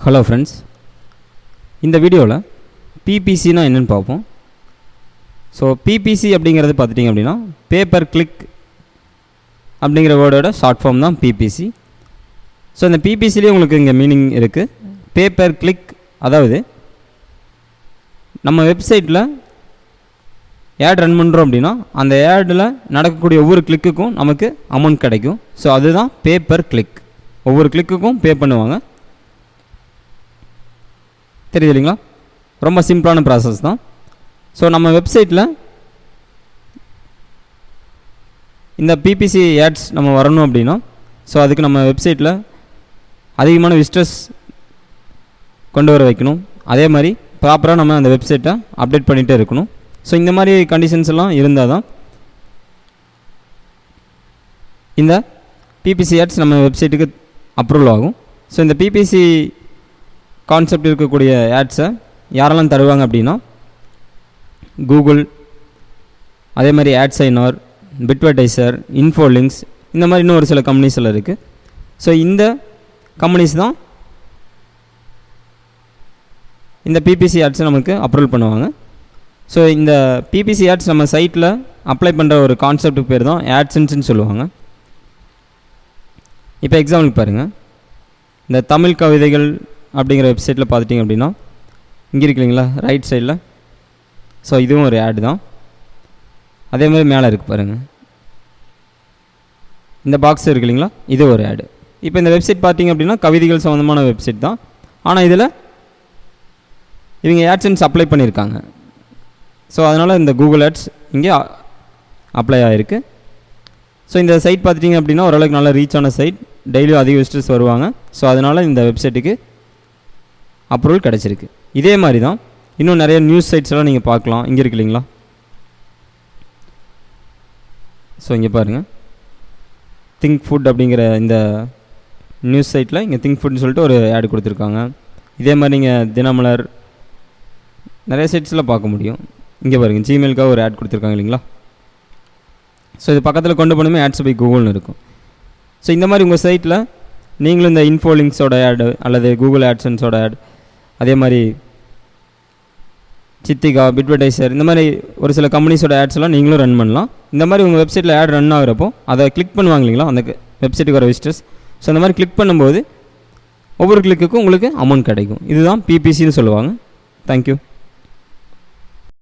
Hello friends, இந்த வீடியோவில் பிபிசினா என்னென்னு பார்ப்போம். ஸோ பிபிசி அப்படிங்கிறது பார்த்துட்டிங்க அப்படின்னா பேப்பர் கிளிக் அப்படிங்கிற வேர்டோட ஷார்ட் ஃபார்ம் தான் பிபிசி. ஸோ இந்த பிபிசிலேயே உங்களுக்கு இங்கே மீனிங் இருக்குது. பேப்பர் கிளிக் அதாவது நம்ம வெப்சைட்டில் ஆட் ரன் பண்ணுறோம் அப்படின்னா அந்த ஆடில் நடக்கக்கூடிய ஒவ்வொரு கிளிக்குக்கும் நமக்கு அமௌண்ட் கிடைக்கும். ஸோ அதுதான் பேப்பர் கிளிக். ஒவ்வொரு கிளிக்குக்கும் பே பண்ணுவாங்க. தெரியுது இல்லைங்களா? ரொம்ப சிம்பிளான ப்ராசஸ் தான். ஸோ நம்ம வெப்சைட்டில் இந்த பிபிசி ஆட்ஸ் நம்ம வரணும் அப்படின்னா ஸோ அதுக்கு நம்ம வெப்சைட்டில் அதிகமான விசிட்டர்ஸ் கொண்டு வர வைக்கணும். அதே மாதிரி ப்ராப்பராக நம்ம அந்த வெப்சைட்டை அப்டேட் பண்ணிகிட்டே இருக்கணும். ஸோ இந்த மாதிரி கண்டிஷன்ஸ் எல்லாம் இருந்தால் தான் இந்த பிபிசி ஆட்ஸ் நம்ம வெப்சைட்டுக்கு அப்ரூவல் ஆகும். ஸோ இந்த பிபிசி கான்செப்ட் இருக்கக்கூடிய ஆட்ஸை யாரெல்லாம் தருவாங்க அப்படின்னா கூகுள், அதே மாதிரி ஆட்சைனர், பிட்வர்டைசர், இன்ஃபோலிங்க்ஸ், இந்த மாதிரி இன்னும் ஒரு சில கம்பெனிஸ் எல்லாம் இருக்குது. ஸோ இந்த கம்பெனிஸ் தான் இந்த பிபிசி ஆட்ஸை நமக்கு அப்ரூவல் பண்ணுவாங்க. ஸோ இந்த பிபிசி ஆட்ஸ் நம்ம சைட்டில் அப்ளை பண்ணுற ஒரு கான்செப்ட்டுக்கு பேர் தான் ஆட்சன்ஸ்ன்னு சொல்லுவாங்க. இப்போ எக்ஸாம்பிளுக்கு பாருங்கள், இந்த தமிழ் கவிதைகள் அப்படிங்கிற வெப்சைட்டில் பார்த்துட்டிங்க அப்படின்னா இங்கே இருக்கு இல்லைங்களா ரைட் சைடில். ஸோ இதுவும் ஒரு ஆட் தான். அதே மாதிரி மேலே இருக்குது பாருங்கள், இந்த பாக்ஸ் இருக்கு இல்லைங்களா, இது ஒரு ஆடு. இப்போ இந்த வெப்சைட் பார்த்திங்க அப்படின்னா கவிதைகள் சம்மந்தமான வெப்சைட் தான். ஆனால் இதில் இவங்க ஆட்சன்ஸ் அப்ளை பண்ணியிருக்காங்க. ஸோ அதனால் இந்த கூகுள் ஆட்ஸ் இங்கே அப்ளை ஆகிருக்கு. ஸோ இந்த சைட் பார்த்துட்டிங்க அப்படின்னா ஓரளவுக்கு நல்லா ரீச் ஆன சைட், டெய்லியும் அதிக விசிட்டர்ஸ் வருவாங்க. ஸோ அதனால் இந்த வெப்சைட்டுக்கு அப்ரூவல் கிடச்சிருக்கு. இதே மாதிரி தான் இன்னும் நிறைய நியூஸ் சைட்ஸ் எல்லாம் நீங்கள் பார்க்கலாம். இங்கே இருக்கு இல்லைங்களா, ஸோ இங்கே பாருங்கள், திங்க் ஃபுட் அப்படிங்கிற இந்த நியூஸ் சைட்டில் இங்கே திங்க் ஃபுட்னு சொல்லிட்டு ஒரு ஆட் கொடுத்துருக்காங்க. இதே மாதிரி நீங்கள் தினமலர் நிறைய சைட்ஸில் பார்க்க முடியும். இங்கே பாருங்கள், ஜிமெயிலுக்காக ஒரு ஆட் கொடுத்துருக்காங்க இல்லைங்களா. ஸோ இது பக்கத்தில் கொண்டு போனோமே ஆட்ஸ் பை கூகுள்னு இருக்கும். ஸோ இந்த மாதிரி உங்கள் சைட்டில் நீங்களும் இந்த இன்ஃபோலிங்க்ஸோட ஆடு அல்லது கூகுள் ஆட்சன்ஸோட ஆட், அதே மாதிரி சித்திகா, பிட்வர்டைசர், இந்த மாதிரி ஒரு சில கம்பெனிஸோட ஆட்ஸ்லாம் நீங்களும் ரன் பண்ணலாம். இந்த மாதிரி உங்கள் வெப்சைட்டில் ஆட் ரன் ஆகிறப்போ அதை கிளிக் பண்ணுவாங்க இல்லைங்களா அந்த வெப்சைட்டுக்கு வர விசிட்டர்ஸ். ஸோ அந்த மாதிரி கிளிக் பண்ணும்போது ஒவ்வொரு கிளிக்குக்கும் உங்களுக்கு அமௌண்ட் கிடைக்கும். இதுதான் பிபிசின்னு சொல்லுவாங்க. தேங்க்யூ.